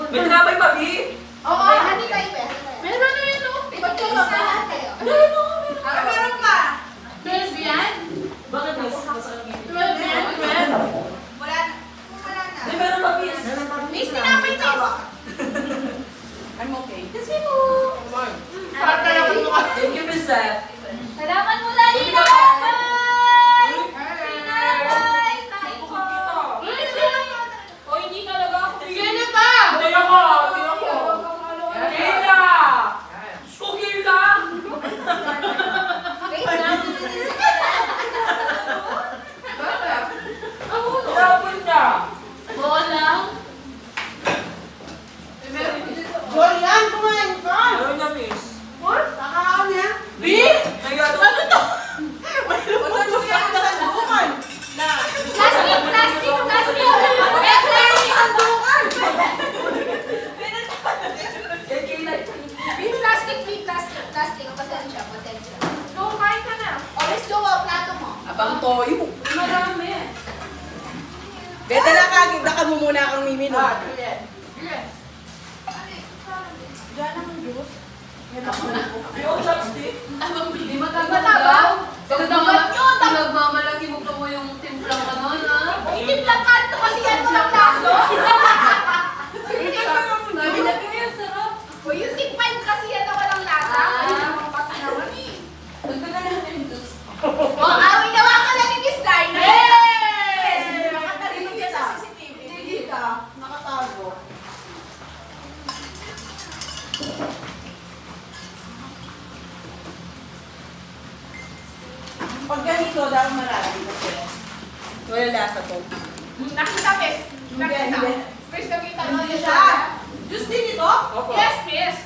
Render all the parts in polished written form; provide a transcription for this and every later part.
May tinapay pa, Bi. Oo, hati tayo ba? Meron na yun, no? Ba't ka ba? Meron pa. 12 yan? Bakit, Miss? Masarap yun. 12 yan? 12? Wala na. Wala na. Hindi, meron pa, Miss. Miss, tinapay tayo. I'm okay. Kasi mo. Parang kaya ko ito ka. Thank you, Miss Seth. Salamat mo lagi na. Bye! Bye! Kain ko. O, hindi talaga ako. Sino ba? Hindi ako. Hindi ako. Kayla! Diyos ko, Kayla! Wait lang. Tapon niya. Oo lang. Jorian, kumain ka! Ayaw niya, Miss. Nakakaan niya? Bi? Nagado. Ano to? Wala siya kaya sa sandukan! Plastic, plastic, plastic. Plastic sandukan! Kay Kayla. May plastic, may plastic, plastic. Pasensya, pasensya. No, kain ka na. O, let's go, plato mo. Abang toyo. Marami. Beta na kagig, baka mo muna kang mimino. Diyan ang juice. Yung chopstick. Abang bili. Matagal. Matagal yun. Nagmamalaki mo pa mo yung timplang ano, na? Itiplang ka ito kasi yan walang laso. Sabi na kaya, sarap. O, yung tikpan kasi yan na walang lasa. Ah. Ay, naman kasi naman eh. Nagdaga natin yung juice. O, awin nawa ka lang ni Miss Darna. Yes! Nakatarinig yan sa CCTV. Hindi ka, nakatago. Pag ganito, daw marami kasi. Wala lasa to. Nakita, Miss. Nakita. Hindi. Miss, nakita mo Hindi yun siya. Juice din ito? Opo. Yes, Miss.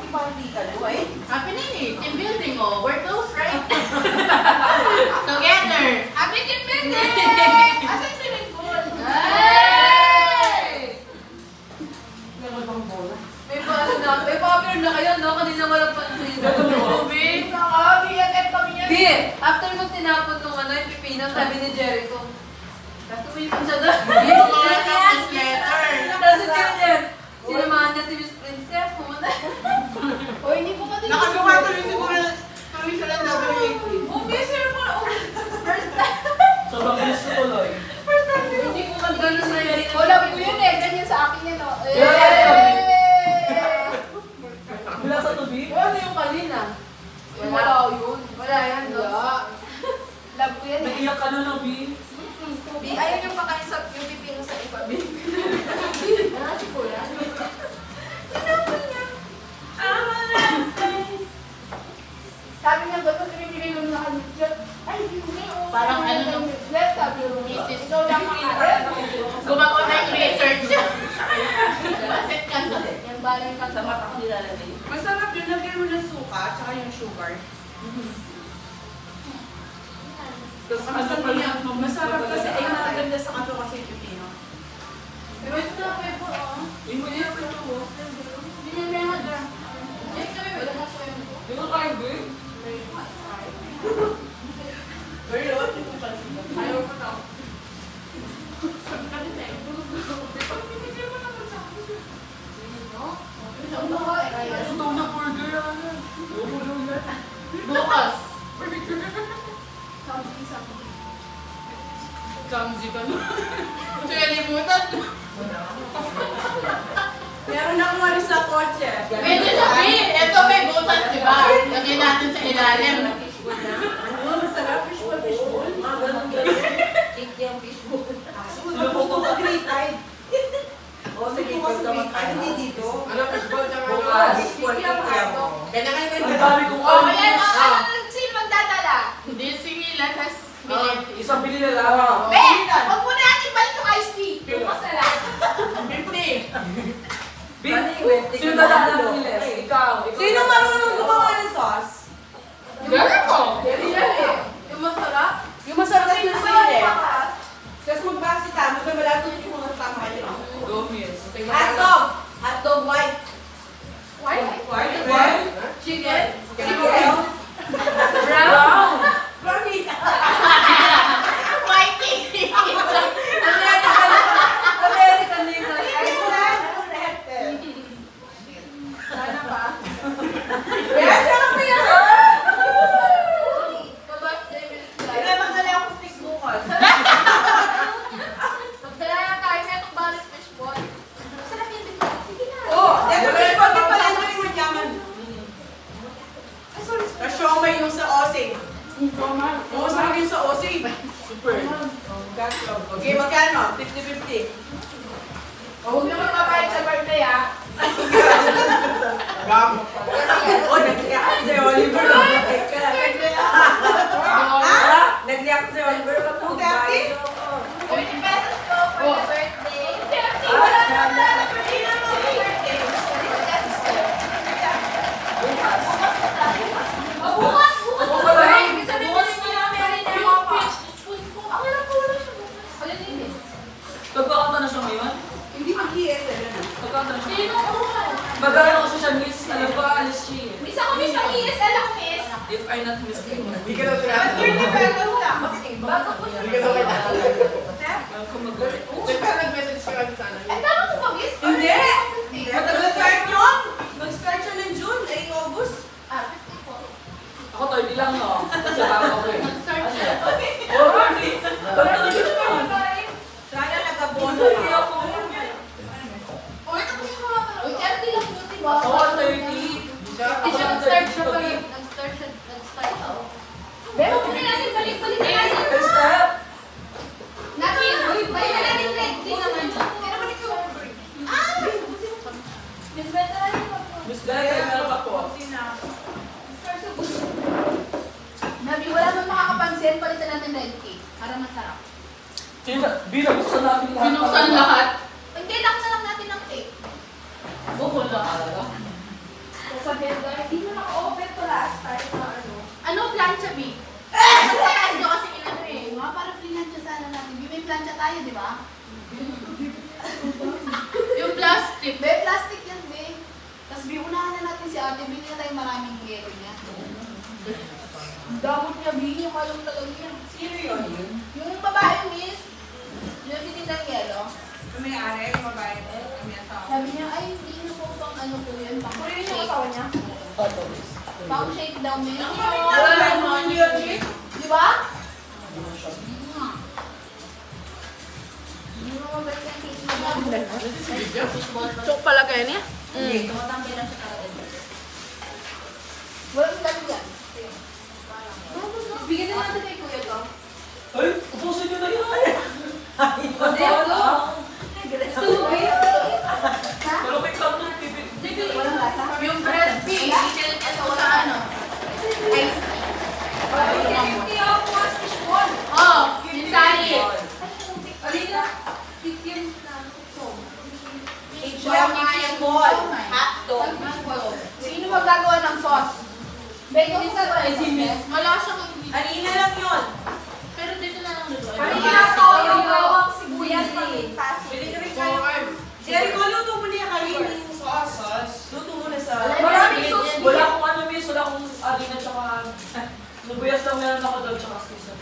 Party ka, Joy. Happy na eh. Team building mo. We're close, right? Together. Happy team building! Asan si Nicole? Hey! Meron bang bola? May paano na. May paper na kayo, no? Kanina walang pansin. Movie. Saka, BFF kami niya. Di, after mo tinapon nung ano, yung pipino, sabi ni Jericho. Tapos tumipon siya doon. Yung mga campus letter. Tapos si Jericho, sinamahan niya si Miss Princess, pumunta. O, hindi ko pa din. Nakagawa tuloy siguro. Tuloy siya lang W80. Oh, Miss, sir po. First time. Sobrang gusto tuloy. Hindi ko man ganun na yun. Wala po yun eh. Ganyan sa akin yan, oh. Yeah. Wala sa tubig? Ano yung kanina? Wala yun. Wala yan, no? Wala. Love ko yan eh. Naiyak ka na lang, Bi. Bi, ayaw yung pakain sa yung pipino sa iba, Bi. Nasi ko yan. Sinapon niya. Sabi niya, ba't mo pinipili mo na kami? Ay, hindi. Oh, Parang ano nung- Let's sabi mo. Mrs. Ikaw lang makain. Gumagawa na yung research. Bakit ka na? Yung baling ka Sa mata ko nilalagay. Masarap yun. Lagyan mo ng suka, tsaka yung sugar. Masarap kasi ay maganda sa kato kasi yung pipino. Wait na, wait po, oh. Yung mo niya pa ito, oh. Hindi niya may hada. Eh, kami, wala na po yun. Di ba kayo, Bi? Very well. Ayaw ko na. Ito na burger, ano? Bukas. Kamsi ka na. Kaya limutan. Meron akong wali sa kotse. Pwede sabi, ito may butas, di ba? Lagyan natin sa ilalim. Ano, masarap fishball, fishball. Ganun. Cake yung fishball. Luto ka green tide. O, sige, ko sa green tide. Hindi dito. Ano, fishball, tsaka Bukas. Fishball yung kaya mo. Kaya nga yung Ang dami kong Oh, ayan, sino magdadala? Hindi singilan, tas Isang bili na lang. Be, huwag mo na natin ibalik yung iced tea. Bukas na lang. 50. Bi, sino dadaan ng niles? Ikaw. Sino marunong gumawa ng sauce? Gano'n ko. Yung masarap. Yung masarap na Ito, sili. bukas. Tapos magbase ka, magkamalado yung mga tama yun. Go, Miss. Hotdog! Hotdog white. Why? White? Why? Chicken. Chicken. Osing. Oo, sa akin sa Osing. Super. Okay, magkano? 50-50. Huwag naman mapayag sa birthday, ah. Gam. Oh, nag-react si Oliver. Nag-react si Oliver. 230? 40 pesos ko for the birthday. Bukas! Ibig sabihin, hindi na meron na yung pitch. Ako lang po wala siya bukas. Wala din eh. Pagkakanta na siya ngayon? Hindi mag-ESL. Pagkakanta na siya. Sino ko? Mag-aaral ko siya, miss. Alam ba, alis siya eh. Miss ako, miss ang ESL ako, miss. If I'm not mistaken. Hindi ka daw At 30 pesos lang. Bago po Hindi ka daw Kung mag-aaral. nag-message ka lang sana. Eh, tama ko ba, miss? Hindi. Hindi. Mag-start yun. Mag-start siya ng June, ay August. Ah, 50 po. Ako 30 lang, no? Kasi bago ako eh. Mag-start siya. Oh, 30! 30 lang! Sana nag-abono Hindi ka. ako. Uy, tapos mo lang. Uy, 30 lang po, diba? Ako 30. Hindi siya nag-start siya pa rin. Nag-start siya. Nag-start ako. Pero kung natin balik-balik na natin. First step! Natin, balik na natin red. Hindi naman. Hindi naman ikaw. Ah! Miss Beta na rin ako. Miss Beth, ay meron ako. Nabi, wala nang makakapansin. Palitan natin red cake. Para masarap. Binabuksan natin lahat. Binuksan lahat. Hindi, laksa lang natin ng cake. Bukol na talaga. Sa benda, hindi mo naka-open to last time na ano. Ano, plancha, B? Nagsakas nyo kasi inano eh. Mga parang plancha sana natin. B, may plancha tayo, di ba? Yung plastic. Be, plastic yan, be. Tapos B, unahan na natin si ate. Bili na tayo maraming yero niya. Damot niya, B. Yung malong talaga niya. Sino yun? Yung babae, miss. Yung tinitang yelo. May ari, yung babae. May asawa. Sabi niya, ay, hindi na po pang ano po yun. Pang Puro yun yung asawa niya? Pang shake daw, miss. Wala naman yun, chick. Di ba? Hindi mo mabalik ang cake mo. Chok pala kayo niya? Hindi. Tumatanggi lang siya talaga. Walang dami yan. Bigyan na natin kay kuya to. Ay, upusin nyo na yan! Hindi ako. Stupid! Ha? Malupit lang nung pipit. Walang lasa? Yung bread pig. Ito sa ano? Ice tea. Hindi ako mas fishball. Oh, yung sali. Alina. Fishball. Hotdog. Sino magagawa ng sauce? Bego mo sa Wala siyang Alina lang yun. Pero dito na lang dito. Alina to yung bawang sibuyas pamintas. Bili ka rin kayo. Jericho, luto mo niya kayo yung sauce. Luto mo na sa... Maraming sauce. Wala akong ano, miss. Wala akong alina tsaka... Lubuyas lang meron ako doon tsaka season.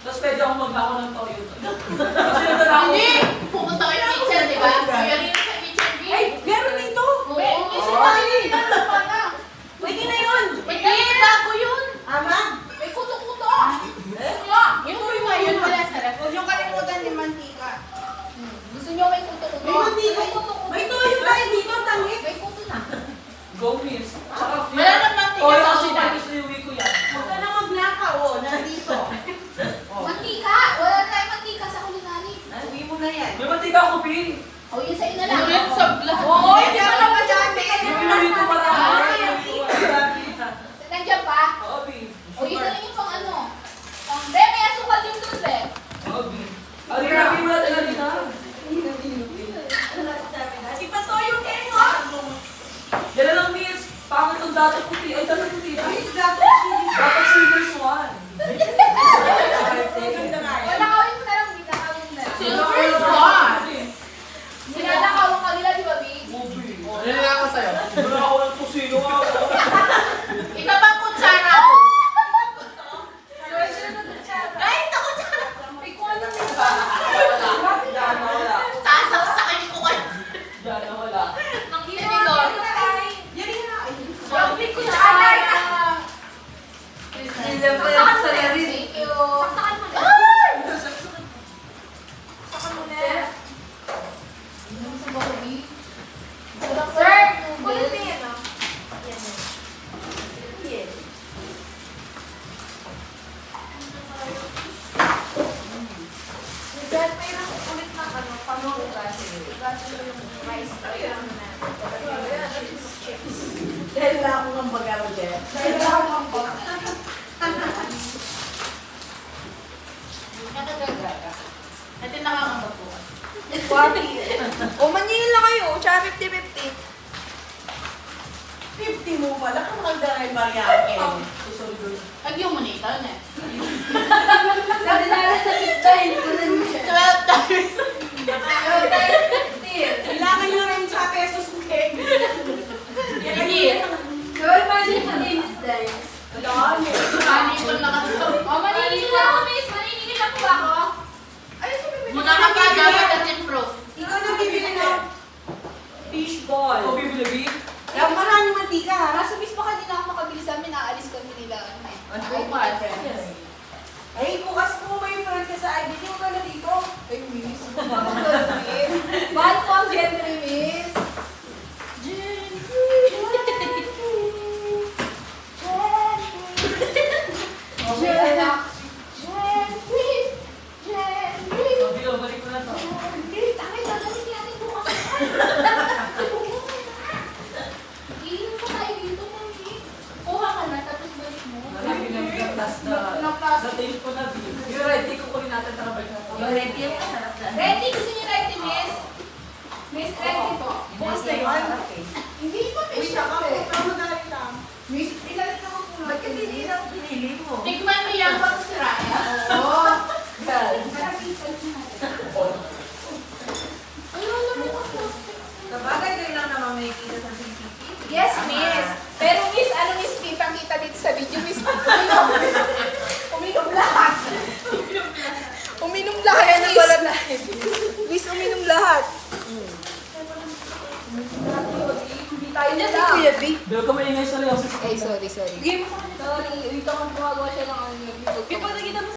Tapos pwede akong magnako ng toyo. Kasi nito na ako. Hindi! Pupunta kayo sa kitchen, di ba? Kuya rin sa kitchen, B. Ay, meron dito. Pwede na yun. Hindi, bago yun. Ama. May kuto-kuto. Yung prima yun wala sa ref. Huwag niyong kalimutan ni mantika. Gusto niyo may kuto-kuto? May mantika. May toyo tayo dito, tangit. May kuto na. Go, miss. Tsaka... Wala nang mantika Toyo sa kasi una. gusto yung ko yan. Huwag ka na magnakaw, oh, nandito. Mantika! Wala tayong mantika sa kulinari. Uwi mo na yan. May mantika ako, Pin. O, yun sa ina lang. Yung red sa black. Oo, hindi ako na madami. Yung inuwi ko marami. Nandiyan pa? Oo, Pin. O, yun na lang yung pang ano. Be, may asukal yung dun, be. Oo, Pin. Alina, Pin, wala tayo alina. Ipatoyo kayo, ha? Yan na lang, miss. Pangit ang dati puti. Ay, dati puti. Please, dapat Dapat silver swan. O, nakawin mo na lang, Bi. Nakawin mo na lang. Silver swan. Sinanakawin ka nila, di ba, Bi? Ano na ako sa'yo? Wala ako ng kusino nga. Iba pang kutsara ako. Guys, ako dyan! May kuha ba? Diyan na wala. Sasaksakin ko kayo. Diyan na wala. Nang tinidor. Yung may kutsara. Sila pa yung sarili sila yung rice. Ayun na. Dahil na ako ng bagaro, Jeff. Dahil ako ang bot. Nakagagaga. Natin nakakambag po. O, maningin lang kayo. Tsaka 50-50. 50 mo pala kung magdaray Mariake. Sorry, girl. Agyo mo na ito, ne? Nadinala sa style. 12 times. Kailangan nyo rin sa pesos mo, Keng. Hindi. So, imagine mo din is dahil. Alam mo. Manipol na ka. O, maningin lang ako, miss. Maningin lang po ako. Mga kapag dapat at improve. Ikaw na bibili ng fishball. Ikaw bibili, Kaya maraming mantika, ha? Kaso miss pa kanina ako makabili sa amin, naalis kami nila. Ano pa, friends? Ay, bukas mo may friend ka sa IDT, huwag ka na dito. Ay, miss. Mahal ko ang genre, miss. Okay. Sabi ko, balik ko na to. Marami ng gatas na taste ko na beef. Yung ready ko kunin natin para balik na. Yung ready yung masarap na. Ready? Gusto niyo ready, miss? Miss, ready po. Bukas na yun. Hindi pa, miss. Uy, saka po, tama dahil lang. Miss, pinalit ako po. Ba't kasi hindi na pinili mo? Tikman mo yan pag siraya. Oo. Girl. Ayun, naman ako. Sabagay kayo lang naman may kita sa CCTV. Yes, miss. Pero miss, ano miss, kitang-kita dito sa video, miss. Uminom lahat. Uminom lahat, miss. Miss, uminom lahat. Hindi tayo na si Kuya B. Dahil ka maingay sa liyaw. Ay, sorry. Sorry, wait ako gumagawa siya ng ano. Ipag nakita mo